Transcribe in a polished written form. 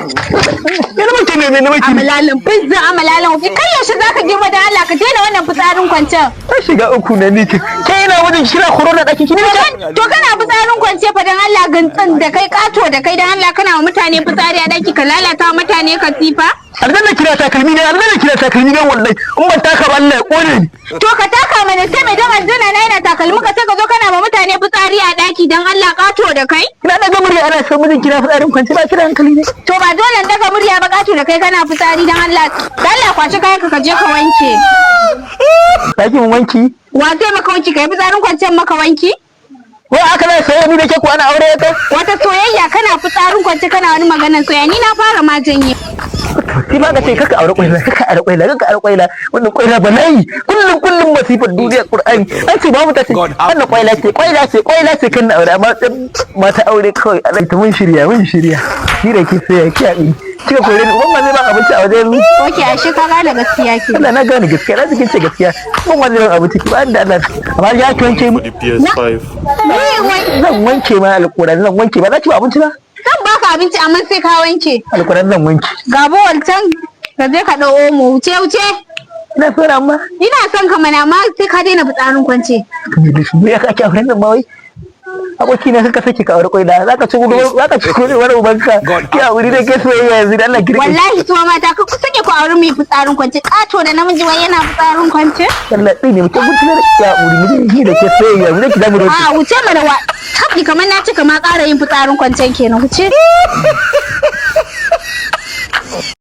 Yana mace ne mace. Amalalin pizza amalalin fi kai yaushe zaka girma da Allah ka daina wannan fitsarin kwancen. Ka shiga uku na ni. Kai ina wajen kira corona daki kin to kana fitsarin kwance fa dan Allah gantsin da kai kato da kai dan Allah kana wa mutane fitsari a daki ka lalata mutane katifa. Aljanna kira takalmi ne wallahi in ban taka ba Allah ya kone ni. To ka taka mana sai mai dan aljanna na yana takalmi ka sai ka zo kana ma mutane fitsari a daki dan Allah kato da kai. Ina daga murya ana san mijin kira fitsarin kwance ba kira hankali ne. To ba dole daga murya ba kato da kai kana fitsari dan Allah. Dan Allah kwashi kai ka je ka wanke. Daki mun wanki. Wa zai maka wanki kai fitsarin kwancen maka wanki? Wai aka na soyayya ni da ke ko ana aure ya kai? Wata soyayya kana fitsarin kwance kana wani maganar soyayya ni na fara ma janye. Sai ma ka ce kaka aure kwaila wannan kwaila bala'i kullum masifar duniyar Qur'ani an ce babu ta ce wannan kwaila ce kan aure amma mata aure kawai a ta mun shirya shi da ke sai ya kiyaye kika kore ni umma zai ba abinci a wajen ni oke ashe ka gane gaskiya ke Allah na gane gaskiya na cikin ce gaskiya umma zai ba abinci ba da Allah amma ya ki wanke mu zan wanke ma alƙur'ani zan wanke ba za ki ba abinci ba zan baka abinci amma sai ka wanke alƙur'ani zan wanke ga bowal can ka je ka dau omo wuce ina so amma ina son ka mana amma sai ka daina fitsarin kwance me ya kake auren nan ma wai aboki na suka sake ka aure kwaila zaka ci gudu wani ubanka ki a wuri da ke soyayya yanzu da Allah kirki wallahi tuwa mata ka sake ku aure mai fitsarin kwance kato da namiji wai yana fitsarin kwance Allah tsine muke gudunar ya wuri mu da ke soyayya mu ki da mu a wuce mana wa tabi kamar na cika ma ƙara yin fitsarin kwancen kenan wuce